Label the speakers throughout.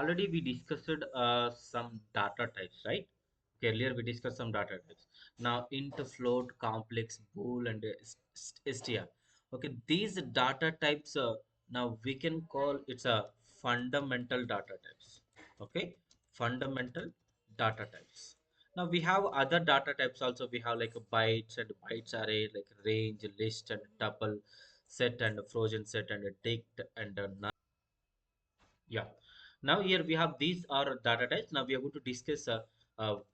Speaker 1: already we discussed some data types, right? Okay, earlier we discussed some data types. Now int, float, complex, bool, and str. Okay, these data types now we can call it's a fundamental data types. Okay, fundamental data types. Now we have other data types also. We have like a bytes and bytes array, like range, list, and tuple, set and frozen set, and a dict and a null. Yeah. Now here we have these are data types. Now we are going to discuss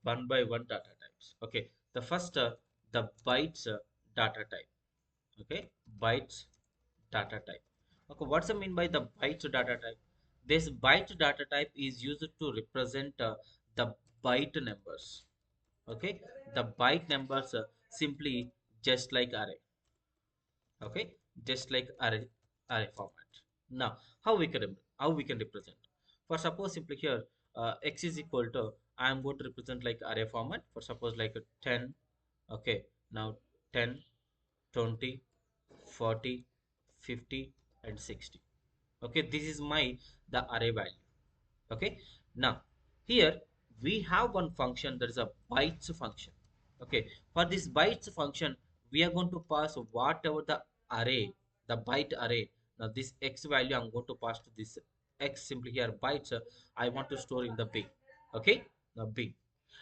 Speaker 1: one by one data types. Okay. The first, the bytes data type. Okay. Bytes data type. Okay. What's the mean by the bytes data type? This byte data type is used to represent the byte numbers. Okay. The byte numbers simply just like array. Okay, just like array format. Now how we can represent, for suppose simply here x is equal to, I am going to represent like array format for suppose like a 10. Okay, now 10, 20, 40, 50, and 60. Okay, this is my the array value. Okay, now here we have one function, that is a bytes function. Okay, for this bytes function we are going to pass whatever the array, the byte array. Now this x value I'm going to pass to this x, simply here bytes I want to store in the b. Okay, now b.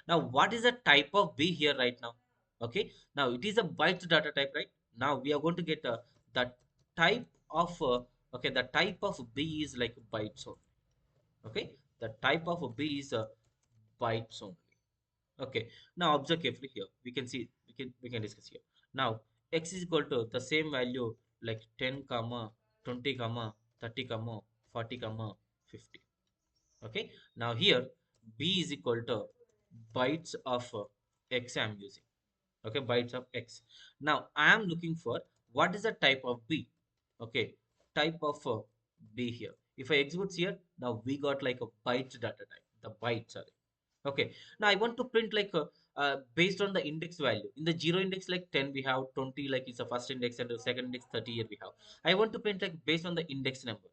Speaker 1: Now what is the type of b here right now? Okay, now it is a bytes data type, right? Now we are going to get the type of okay, the type of b is like bytes only. Okay, the type of b is bytes only. Okay, now observe carefully here, we can see, we can discuss here. Now x is equal to the same value, like 10 comma 20 comma 30 comma 40 comma 50. Okay, now here b is equal to bytes of x I'm using. Okay, bytes of x. Now I am looking for what is the type of b. Okay, type of b here, if I execute here, now we got like a bytes data type, the bytes array. Okay, now I want to print like based on the index value. In the zero index, like 10 we have, 20 like it's the first index, and the second index 30 here we have. I want to print like based on the index number.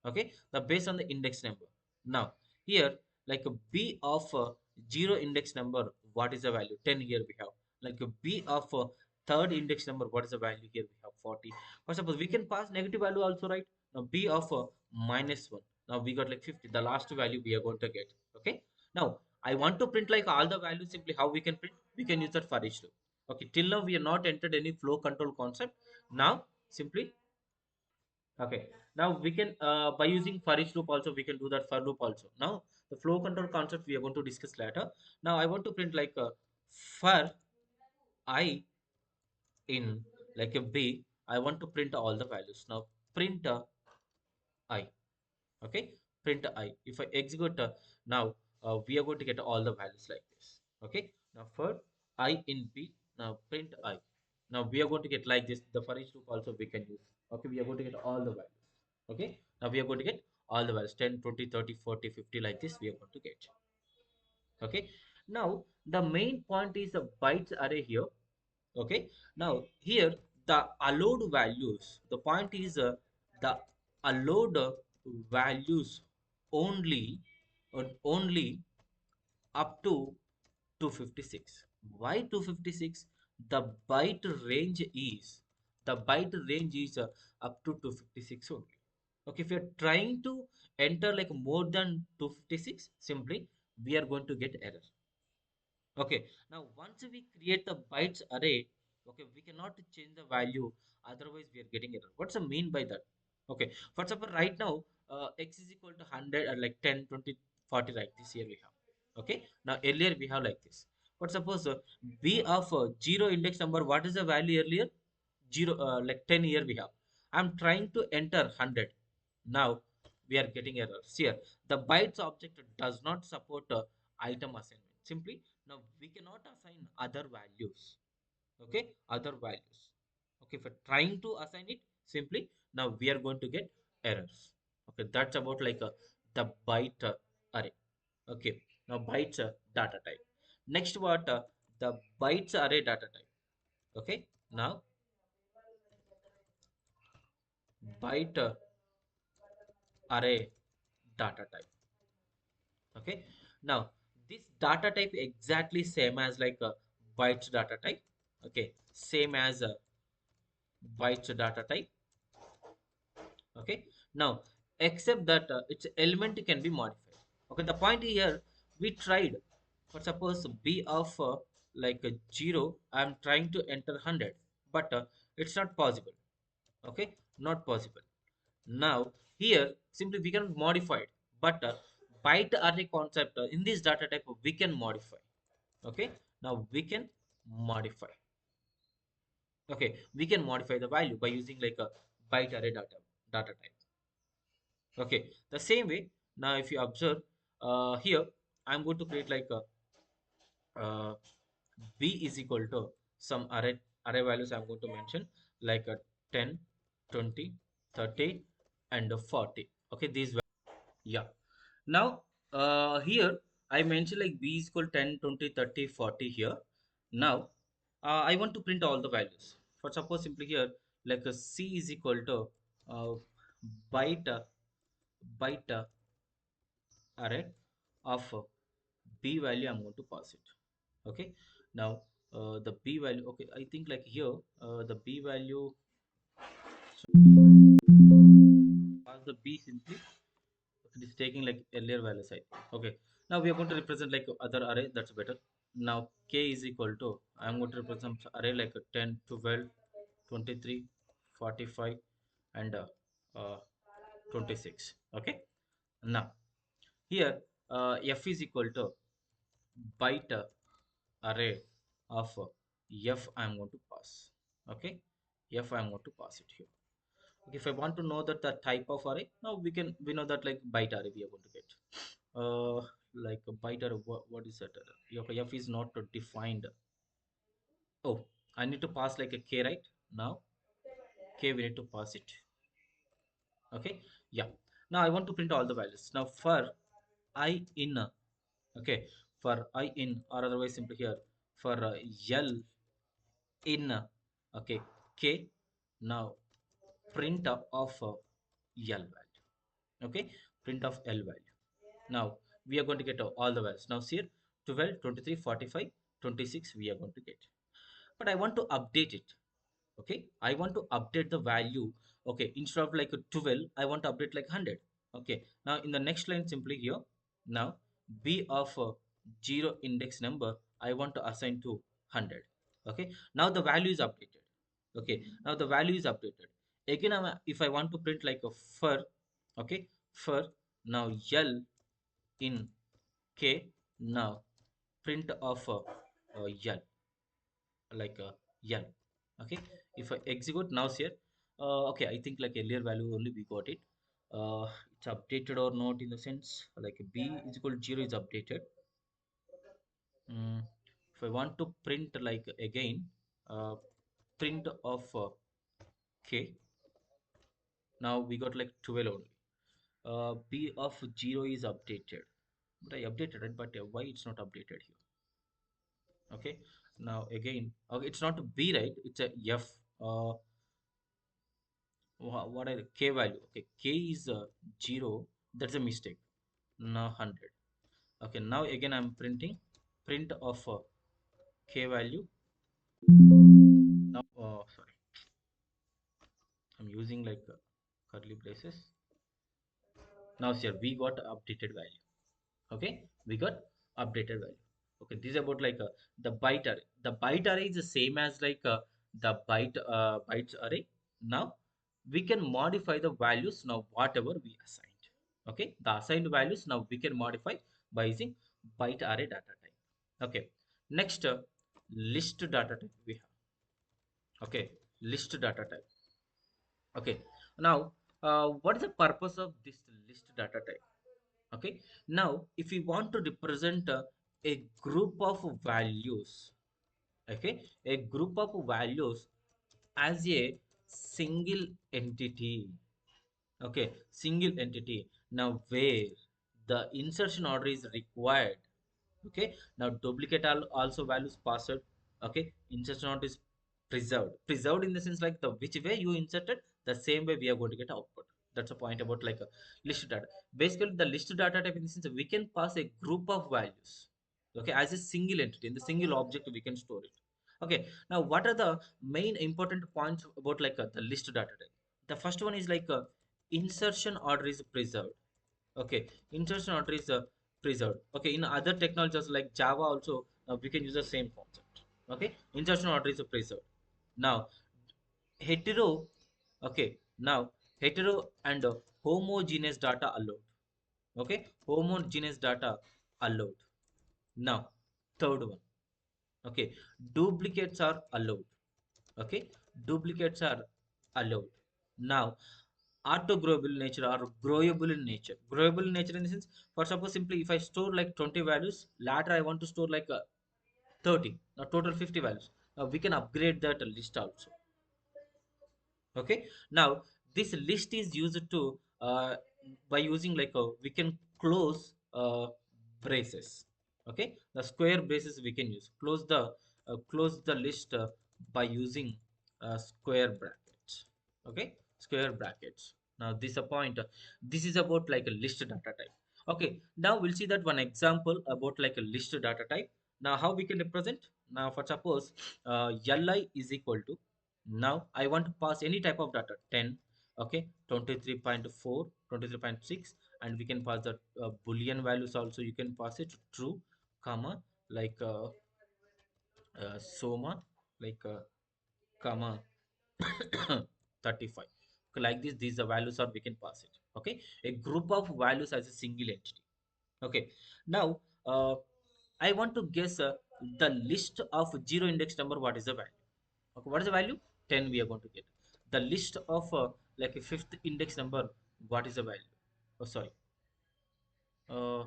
Speaker 1: Okay, the based on the index number. Now here, like a b of zero index number, what is the value? 10 here we have. Like a b of third index number, what is the value here? We have 40. For suppose we can pass negative value also, right? Now b of minus 1, now we got like 50, the last value we are going to get. Okay, now I want to print like all the values. Simply how we can print? We can use that for each loop. Okay, till now we have not entered any flow control concept. Now simply, okay, now we can by using for each loop also we can do that for loop also. Now the flow control concept we are going to discuss later. Now I want to print like for I in like a b, I want to print all the values. Now print I. Okay, print I. If I execute now we are going to get all the values like this. Okay, now for I in b, now print I. Now we are going to get like this, the for each loop also we can use. Okay, we are going to get all the values. Okay, now we are going to get all the values 10, 20, 30, 40, 50, like this we are going to get. Okay, now the main point is the bytes array here. Okay, now here the allowed values, the point is the allowed values only, only up to 256. Why 256? The byte range is, the byte range is up to 256 only. Okay, if you're trying to enter like more than 256, simply we are going to get error. Okay, now once we create the bytes array, okay, we cannot change the value, otherwise we are getting error. What's the mean by that? Okay, for example, right now, x is equal to 100 or like 10, 20, 40, like this here we have. Okay, now earlier we have like this. But suppose b of zero index number, what is the value earlier? Zero, like 10 here we have. I'm trying to enter 100. Now we are getting errors here. The bytes object does not support item assignment. Simply, now we cannot assign other values. Okay, other values. Okay, for trying to assign it, simply now we are going to get errors. Okay, that's about like the byte array. Okay, now bytes data type. Next, what the bytes array data type. Okay, now byte array data type. Okay, now this data type exactly same as like a bytes data type. Okay, same as a bytes data type. Okay, now except that its element can be modified. Okay, the point here, we tried for suppose b of like a 0, I'm trying to enter 100, but it's not possible. Okay, not possible. Now here simply we can modify it, but byte array concept in this data type we can modify. Okay, now we can modify. Okay, we can modify the value by using like a byte array data type. Okay, the same way, now if you observe here, I'm going to create like a uh, b is equal to some array values I'm going to mention, like a 10, 20, 30, and a 40. Okay, these yeah. Now here I mentioned like b is equal 10, 20, 30, 40 here. Now I want to print all the values. For suppose simply here, like a c is equal to uh, byte byte array of b value I'm going to pass it. Okay, now the b value, okay, I think like here the b value, pass the b simply. It is taking like earlier value side. Okay, now we are going to represent like other array, that's better. Now k is equal to, I'm going to represent array like 10, 12, 23, 45, and uh, 26. Okay, now here f is equal to byte array of f I'm going to pass. Okay, f I'm going to pass it here. Okay, if I want to know that the type of array, now we know that like byte array we are going to get like a byte array. What is that array? Okay, f is not defined. Oh, I need to pass like a k, right? Now k we need to pass it. Okay, yeah. Now I want to print all the values. Now for I in okay, for I in, or otherwise simply here for l in okay, k. Now print of l value. Okay, print of l value. Now we are going to get all the values. Now see here, 12, 23, 45, 26 we are going to get, but I want to update it. Okay, I want to update the value. Okay, instead of like a 12, I want to update like 100. Okay, now in the next line simply here, now b of 0 index number I want to assign to 100. Okay, now the value is updated. Okay, now the value is updated. Again if I want to print like a for, okay, for now l in k, now print of l, like l. Okay, if I execute now here, okay, I think like earlier value only we got it. It's updated or not, in the sense like b is equal to 0 is updated. If I want to print like again print of k, now we got like 12 only. B of 0 is updated, but I updated it, but why it's not updated here? Okay, now again, okay, it's not a b, right? It's a f. What are the k value? Okay, k is 0, that's a mistake. Now 100. Okay, now again I'm printing print of k value. Now sorry, I'm using like curly braces. Now here we got updated value. Okay, we got updated value. Okay, this is about like the byte array. The byte array is the same as like the bytes array. Now we can modify the values now whatever we assigned. Okay, the assigned values now we can modify by using byte array data type. Okay, next list data type we have. Okay, list data type. Okay, now what is the purpose of this list data type? Okay, now if we want to represent a group of values, okay, a group of values as a single entity. Okay, single entity. Now where the insertion order is required. Okay, now duplicate also values passed. Okay, insertion order is preserved in the sense like the which way you inserted, the same way we are going to get output. That's a point about like a list data. Basically, the list data type in the sense that we can pass a group of values, okay, as a single entity in the single object we can store it. Okay, now what are the main important points about like the list data type? The first one is like insertion order is preserved. Okay, insertion order is preserved. Okay, in other technologies like Java also we can use the same concept. Okay, insertion order is preserved. Now hetero, okay, now hetero and homogeneous data allowed. Okay, homogeneous data allowed. Now third one, okay, duplicates are allowed. Okay, duplicates are allowed. Now auto-growable nature or growable in nature. Growable in nature in the sense, for suppose simply if I store like 20 values, later I want to store like 30, now total 50 values. Now we can upgrade that list also. Okay, now this list is used to by using like a we can close braces. Okay, the square braces we can use close the list by using square brackets. Okay, square brackets. Now this a point this is about like a list data type. Okay, now we'll see that one example about like a list data type. Now how we can represent? Now for suppose li is equal to, now I want to pass any type of data 10, okay, 23.4, 23.6, and we can pass the boolean values also. You can pass it true, comma, like soma, like comma 35. Okay, like this, these are values or we can pass it. Okay, a group of values as a single entity. Okay, now I want to guess the list of zero index number. What is the value? Okay, what is the value? 10 we are going to get. The list of like a fifth index number, what is the value? Oh, sorry. Uh,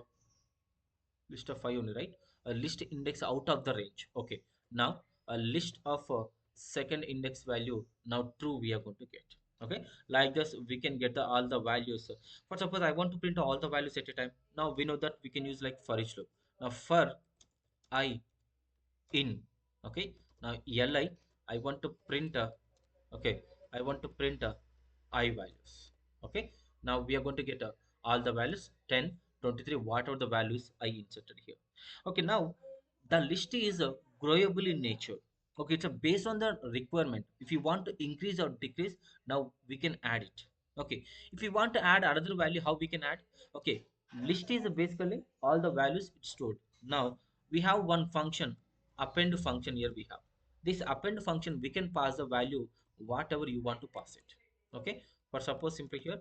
Speaker 1: List of 5 only, right? A list index out of the range. Okay. Now, a list of second index value, now true we are going to get. Okay. Like this, we can get all the values. For suppose I want to print all the values at a time. Now, we know that we can use like for each loop. Now, for I in, okay, now li I want to print okay, I want to print I values. Okay, now we are going to get all the values 10, 23, whatever the values I inserted here. Okay, now the list is growable in nature. Okay, it's based on the requirement. If you want to increase or decrease, now we can add it. Okay, if you want to add another value, how we can add? Okay, list is basically all the values it's stored. Now we have one function, append function. Here we have this append function. We can pass the value whatever you want to pass it. Okay, for suppose simply here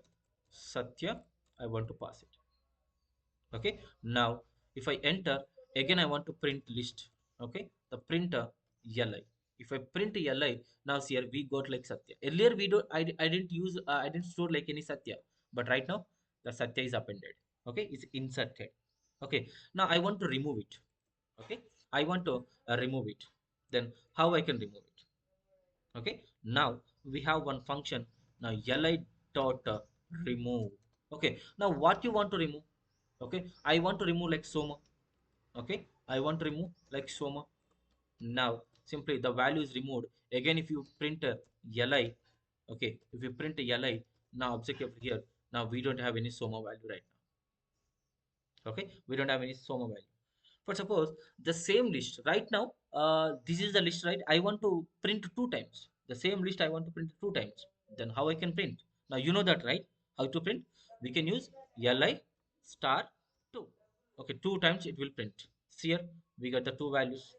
Speaker 1: Satya I want to pass it. Okay, now if I enter again, I want to print list. Okay, the printer li, if I print li, now see here we got like Satya. Earlier we don't I didn't use I didn't store like any Satya, but right now the Satya is appended. Okay, it's inserted. Okay, now I want to remove it. Okay, I want to remove it. Then how I can remove it? Okay, now we have one function. Now li dot remove. Okay, now what you want to remove? Okay, I want to remove like soma. Okay, I want to remove like soma. Now simply the value is removed. Again, if you print li, okay, if you print li, now object here, now we don't have any soma value right now. Okay, we don't have any soma value. For suppose the same list right now, this is the list, right? I want to print two times the same list. I want to print two times. Then how I can print? Now you know that, right? How to print? We can use li star 2. Okay, two times it will print. See here, we got the two values.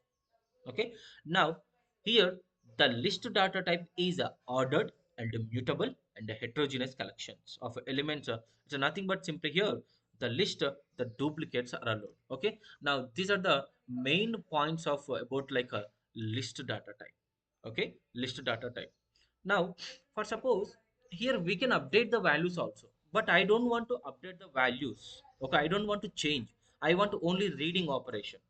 Speaker 1: Okay, now here the list data type is ordered and mutable and heterogeneous collections of elements. It's nothing but simply here the list, the duplicates are allowed. Okay, now these are the main points of about like a list data type. Okay, list data type. Now for suppose here we can update the values also, but I don't want to update the values. Okay, I don't want to change. I want only reading operation.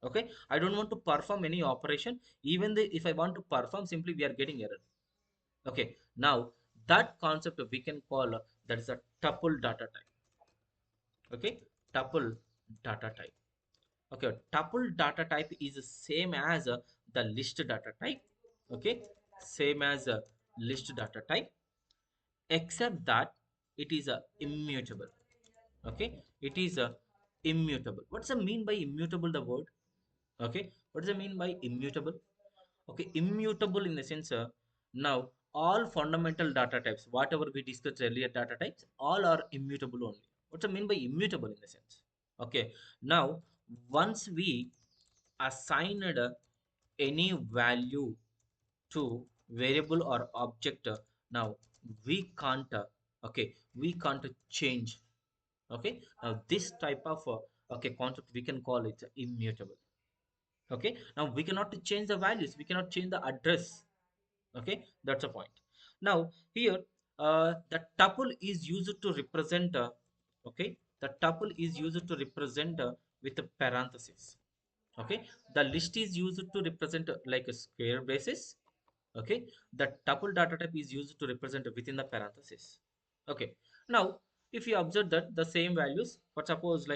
Speaker 1: Okay, I don't want to perform any operation. Even if I want to perform, simply we are getting error. Okay, now that concept we can call that is a tuple data type. Okay, tuple data type. Okay, tuple data type is the same as the list data type. Okay, same as list data type, except that it is a immutable. Okay, it is a immutable. What's the mean by immutable, the word? Okay, what does it mean by immutable? Okay, immutable in the sense, now all fundamental data types, whatever we discussed earlier, data types, all are immutable only. What's the mean by immutable in the sense? Okay, now once we assigned any value to variable or object, now we can't okay, we can't change. Okay, now this type of okay concept we can call it immutable. Okay, now we cannot change the values, we cannot change the address. Okay, that's a point. Now here, the tuple is used to represent okay, the tuple is used to represent with a parenthesis. Okay, the list is used to represent like a square braces. Okay, the tuple data type is used to represent within the parenthesis. Okay, now if you observe that the same values, but suppose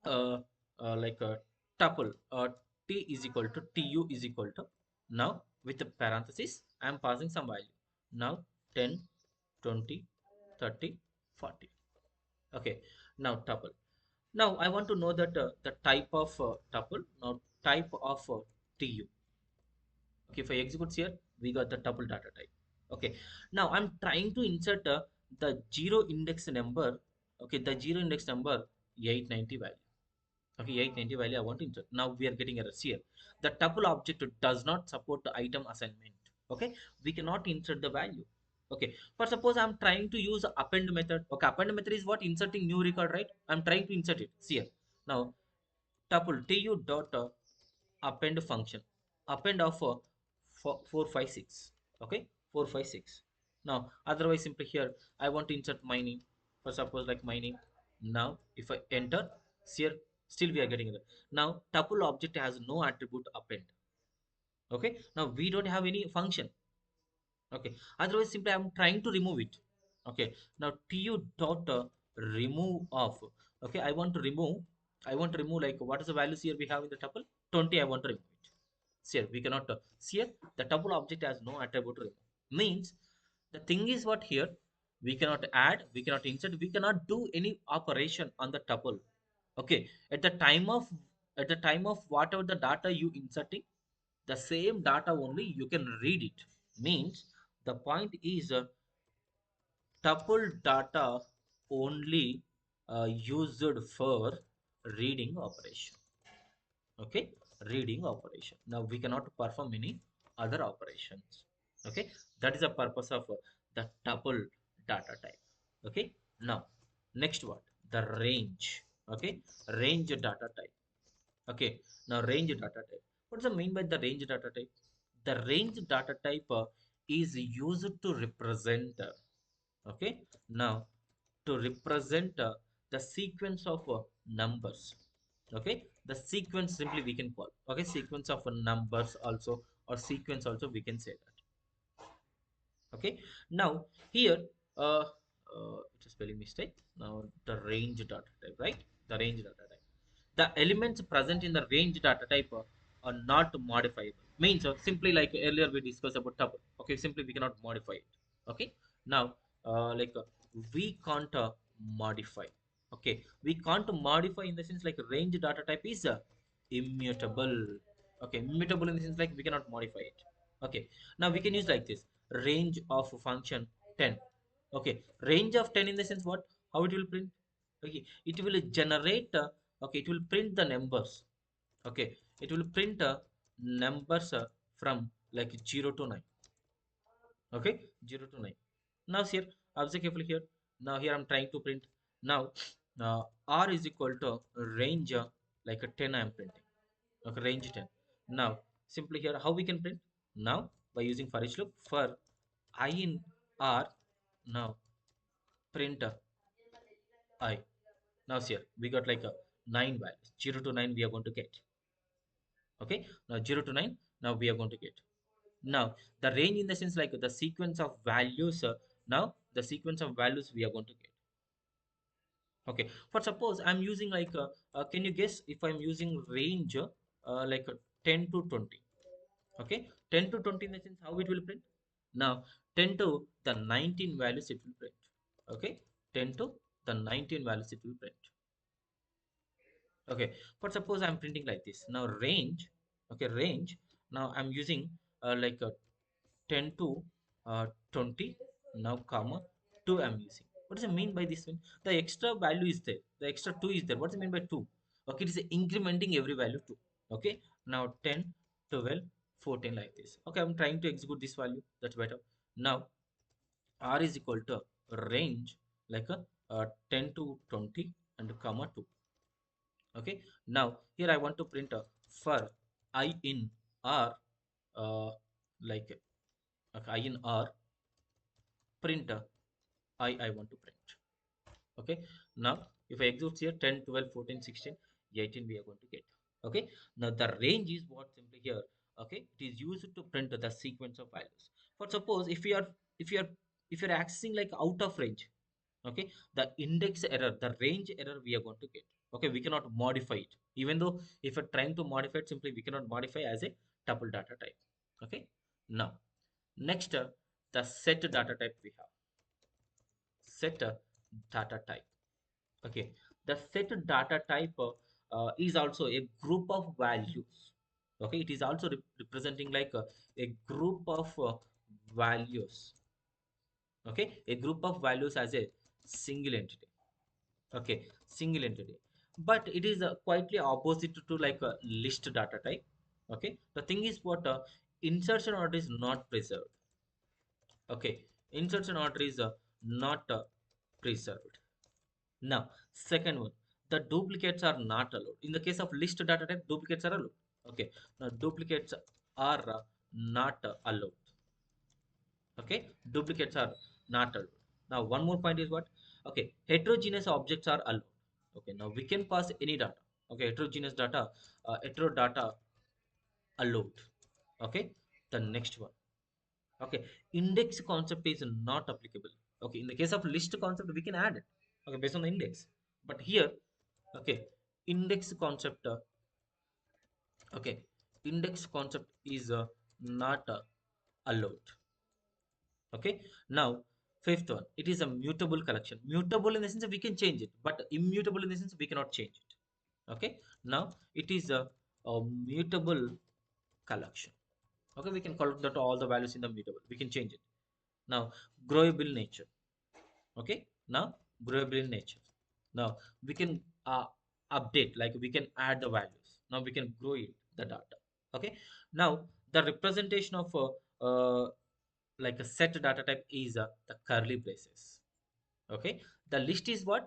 Speaker 1: uh, like a tuple, t is equal to tu is equal to, now with the parenthesis I am passing some value, now 10, 20, 30, 40. Okay, now tuple. Now I want to know that the type of tuple. Now type of tu. Okay, if I execute here, we got the tuple data type. Okay, now I'm trying to insert the zero index number. Okay, the zero index number 890 value. Okay, 890 value I want to insert. Now we are getting errors here. The tuple object does not support the item assignment. Okay, we cannot insert the value. Okay, for suppose I'm trying to use append method. Okay, append method is what? Inserting new record, right? I'm trying to insert it. See here. Now tuple tu dot append function, append of 456. Okay, 456. Now otherwise simply here I want to insert my name, for suppose like my name. Now if I enter here, still we are getting it. Now tuple object has no attribute append. Okay, now we don't have any function. Okay, otherwise simply I'm trying to remove it. Okay, now tu dot remove of. Okay, I want to remove, like, what is the values here we have in the tuple? 20. I want to remove it. Here we cannot see here the tuple object has no attribute to remove. Means the thing is what here, we cannot add, we cannot insert, we cannot do any operation on the tuple. Okay, at the time of, at the time of whatever the data you inserting, the same data only you can read it. Means the point is tuple data only used for reading operation. Okay, reading operation. Now we cannot perform any other operations. Okay, that is the purpose of the tuple data type. Okay, now next what? The range. Okay, range data type. Okay, now range data type. What does it mean by the range data type? The range data type is used to represent okay, now to represent the sequence of numbers. Okay, the sequence simply we can call, okay, sequence of numbers also, or sequence also we can say that. Okay, now here it's a spelling mistake. Now the range data type, right? The range data type, the elements present in the range data type are not modifiable. Means simply like earlier we discussed about tuple. Okay, simply we cannot modify it. Okay, now like we can't modify. Okay, we can't modify in the sense like range data type is immutable. Okay, immutable in the sense like we cannot modify it. Okay, now we can use like this, range of function 10. Okay, range of 10 in the sense what, how it will print? Okay, it will generate okay, it will print the numbers. Okay, it will print numbers from like 0 to 9. Okay, 0 to 9. Now here observe carefully here. Now here I'm trying to print. Now r is equal to range like a 10 I'm printing. Okay, range 10. Now simply here how we can print? Now by using for each loop, for I in r, now print I. Now here we got like a 9 values, 0 to 9 we are going to get. Okay, now 0 to 9 now we are going to get. Now the range in the sense like the sequence of values, now the sequence of values we are going to get. Okay, for suppose I'm using like can you guess if I'm using range like 10 to 20? Okay, 10 to 20 in the sense how it will print? Now 10 to the 19 values it will print. Okay, 10 to the 19 values it will print. Okay, but suppose I'm printing like this. Now range, okay, range, now I'm using like a 10 to 20, now comma 2 I'm using. What does it mean by this one? The extra value is there, the extra 2 is there. What does it mean by 2? Okay, it is incrementing every value 2. Okay, now 10, 12, 14 like this. Okay, I'm trying to execute this value, that's better. Now r is equal to range like a 10 to 20 and comma 2. Okay, now here I want to print a for I in r, uh, like okay, I in r printer I want to print. Okay, now if I execute here 10, 12, 14, 16, 18 we are going to get. Okay, now the range is what simply here. Okay, it is used to print the sequence of values. For suppose if you are if you're accessing like out of range, okay, the index error, the range error we are going to get. Okay, we cannot modify it, even though if you're trying to modify it, simply we cannot modify as a tuple data type. Okay, now next the set data type we have. Set data type. Okay, the set data type is also a group of values. Okay, it is also representing like a group of values. Okay, a group of values as a single entity. Okay, single entity, but it is quietly opposite to like a list data type. Okay, the thing is what insertion order is not preserved. Okay, insertion order is not preserved. Now, second one, the duplicates are not allowed. In the case of list data type, duplicates are allowed. Okay, now duplicates are not allowed. Okay, duplicates are not allowed. Now, one more point is what? Okay, heterogeneous objects are allowed. Okay, now we can pass any data. Okay, heterogeneous data, hetero data allowed. Okay, the next one. Okay, index concept is not applicable. Okay, in the case of list concept, we can add it. Okay, based on the index. But here, okay, index concept, okay, index concept is not allowed. Okay, now fifth one, it is a mutable collection. Mutable in the sense that we can change it, but immutable in the sense we cannot change it. Okay, now it is a mutable collection. Okay, we can collect that all the values in the mutable, we can change it. Now growable nature. Okay, now growable in nature. Now we can update, like we can add the values. Now we can grow it the data. Okay, now the representation of like a set data type is the curly braces. Okay, the list is what?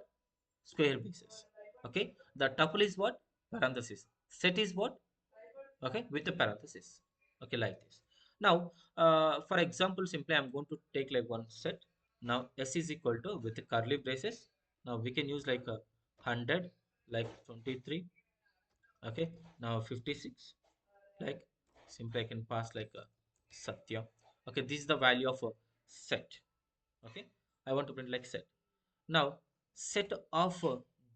Speaker 1: Square braces. Okay, the tuple is what? Parenthesis. Set is what? Okay, with the parenthesis. Okay, like this. Now for example, simply I'm going to take like one set. Now s is equal to with the curly braces. Now we can use like a 100, like 23. Okay, now 56, like simply I can pass like a satya. Okay, this is the value of a set. Okay, I want to print like set. Now set of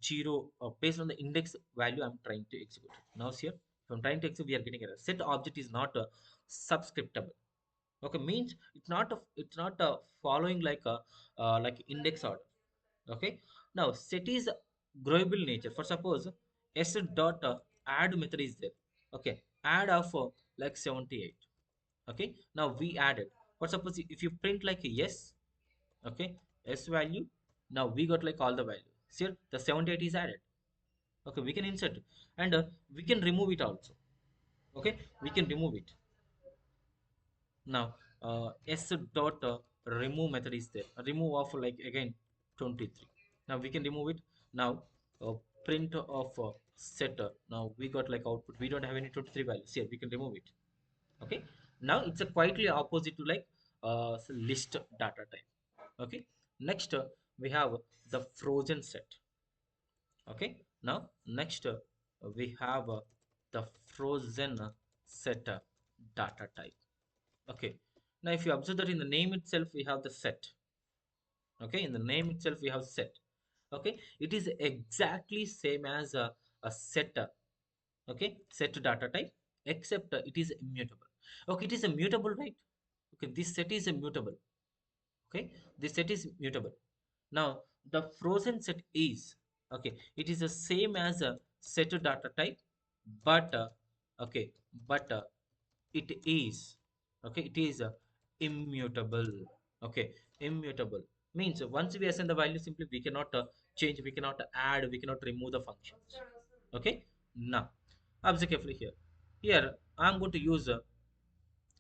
Speaker 1: 0 based on the index value I'm trying to execute. Now here if I'm trying to execute, we are getting error. Set object is not subscriptable. Okay, means it's not following like index order. Okay, now set is growable nature. For suppose s dot add method is there. Okay, add of like 78. Okay, now we added. For suppose if you print like a yes, okay, s value, now we got like all the value. Here the 78 is added. Okay, we can insert it, and we can remove it also. Okay, we can remove it. Now s dot remove method is there. Remove of like again 23. Now we can remove it. Now uh, print of setter. Now we got like output, we don't have any 23 values here, we can remove it. Okay, now it's a quietly opposite to like list data type. Okay, next we have the frozen set. Okay, now next we have the frozen set data type. Okay, now if you observe that in the name itself we have the set. Okay, in the name itself we have set. Okay, it is exactly same as a set. Okay, set data type, except it is immutable. Okay, it is immutable, right? Okay, this set is immutable. Okay, this set is mutable. Now the frozen set is, okay, it is the same as a set data type, but okay, but it is, okay, it is immutable. Okay, immutable means once we assign the value, simply we cannot change, we cannot add, we cannot remove the functions. Okay, now observe carefully here. Here I'm going to use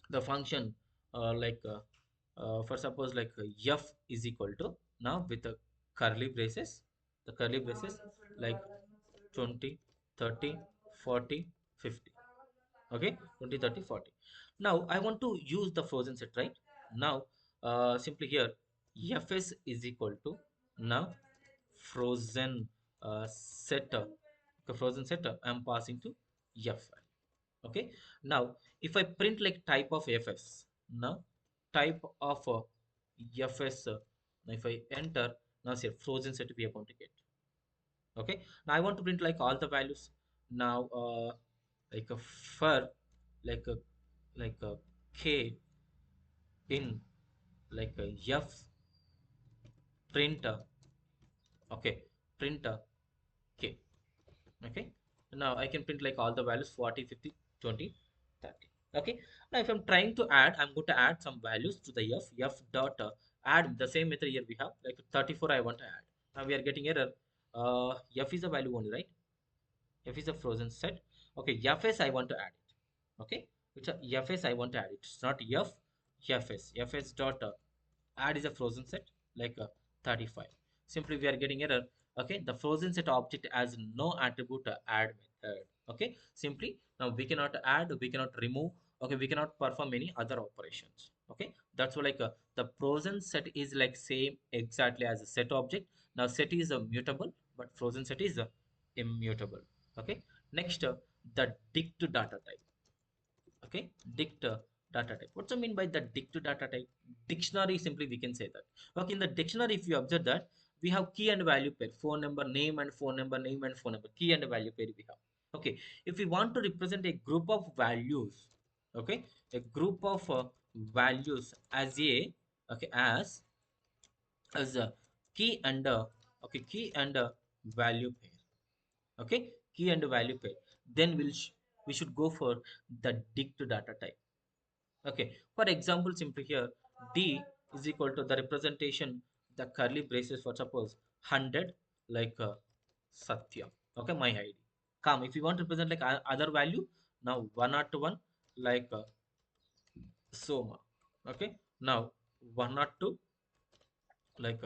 Speaker 1: the function for suppose like f is equal to, now with the curly braces, the curly braces, like 20, 30, 40, 50. Okay, 20, 30, 40. Now I want to use the frozen set, right? Now simply here fs is equal to, now frozen setter, the frozen setter I'm passing to f. Okay, now if I print like type of fs, now type of fs, now if I enter, now say frozen set we are going to get. Okay, now I want to print like all the values. Now like a for, like a, like a k in, like a f printer. Okay, printer k. Okay, now I can print like all the values 40, 50, 20, 30. Okay, now if I'm trying to add, I'm going to add some values to the f dot add, the same method here we have, like 34 I want to add. Now we are getting error. F is a value only, right? F is a frozen set. Okay, fs I want to add it. Okay, which fs I want to add it, it's not fs dot add is a frozen set, like 35. Simply we are getting error. Okay, the frozen set object has no attribute add method. Okay, simply now we cannot add, we cannot remove, okay, we cannot perform any other operations. Okay, that's why like the frozen set is like same exactly as a set object. Now set is a mutable, but frozen set is immutable. Okay, next the dict data type. Okay, dict data type, what's I mean by the dict data type? Dictionary, simply we can say that. Okay, in the dictionary if you observe that, we have key and value pair, phone number, name and phone number, name and phone number, key and value pair we have. Okay, if we want to represent a group of values, okay, a group of values as a, okay, as a key and okay, key and value pair. Okay, key and value pair, then we should go for the dict data type. Okay, for example, simply here d is equal to the representation, the curly braces for suppose 100, like Satya. Okay, my id. Come, if you want to represent like other value, now 101, like Soma. Okay, now 102, like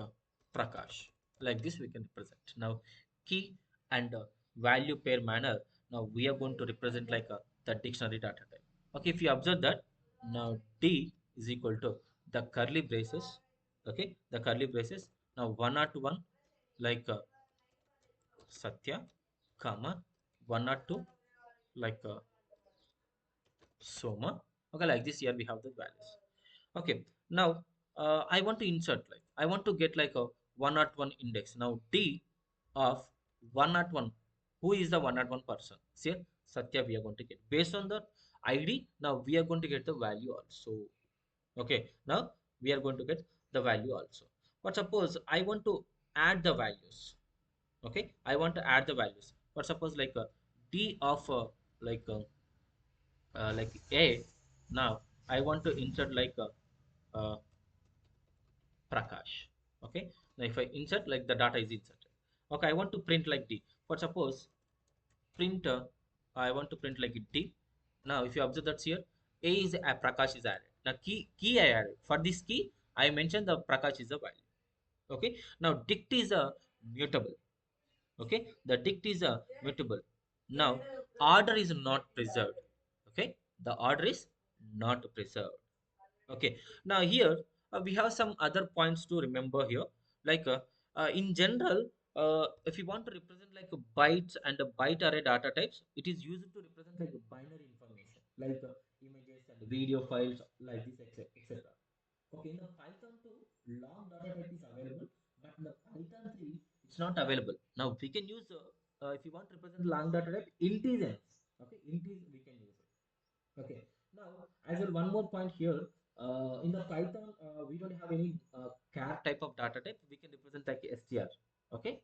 Speaker 1: Prakash. Like this we can represent. Now key and value pair manner, now we are going to represent like the dictionary data type. Okay, if you observe that, now d is equal to the curly braces. Okay, the curly braces, now 101, like Satya, comma 102, like Soma. Okay, like this here we have the values. Okay, now I want to insert, like I want to get like a 101 index. Now d of 101, who is the 101 person? See, Satya we are going to get based on the id. Now we are going to get the value also. Okay, now we are going to get the value also. But suppose I want to add the values. Okay, I want to add the values. But suppose like d of like like a. Now I want to insert like Prakash. Okay, now if I insert, like the data is inserted. Okay, I want to print like d. For suppose printer, I want to print like d. Now if you observe that here, a is Prakash is added. Now key I added. For this key, I mentioned the Prakash is a value. Okay, now dict is a mutable. Okay, the dict is a mutable. Now order is not preserved. Okay, the order is not preserved. Okay, now here we have some other points to remember here. Like in general, if you want to represent like a bytes and a byte array data types, it is used to represent like a binary information, like images and video files, like this, etc. etc. Okay, in the Python 2, long data type is available, but in the Python 3, it's not available. Now we can use if you want to represent long data type, integers. Okay, integers we can use it. Okay. Now, as well, one more point here. In the Python, we don't have any char type of data type. We can represent like str. Okay,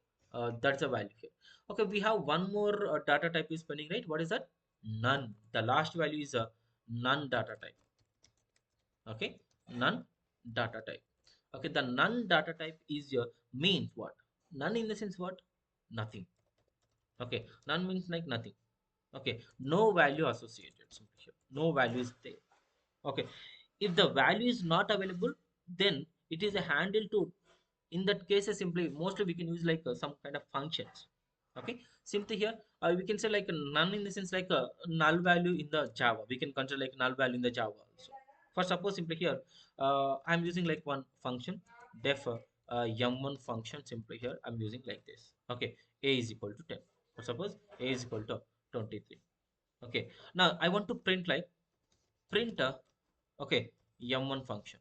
Speaker 1: that's a value here. Okay, we have one more data type is pending, right? What is that? None. The last value is a none data type. Okay, none data type. Okay, the none data type is your means what? None in the sense what? Nothing. Okay, none means like nothing. Okay, no value associated. Simply here, no value is there. Okay, if the value is not available, then it is a handle to, in that case simply mostly we can use like some kind of functions. Okay, simply here we can say like a none in the sense like a null value in the Java, we can consider like null value in the Java also. For suppose simply here I'm using like one function def m1 function. Simply here I'm using like this. Okay, a is equal to 10. For suppose a is equal to 23. Okay, now I want to print like printer. Okay, m1 function.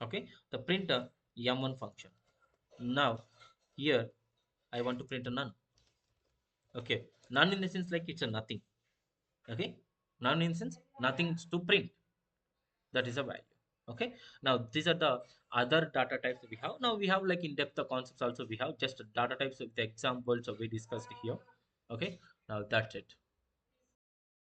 Speaker 1: Okay, the printer m1 function. Now here I want to print a none. Okay, none in the sense like it's a nothing. Okay, none in the sense nothing to print. That is a value. Okay, now these are the other data types we have. Now we have like in depth the concepts also. We have just data types with the examples we discussed here. Okay, now that's it.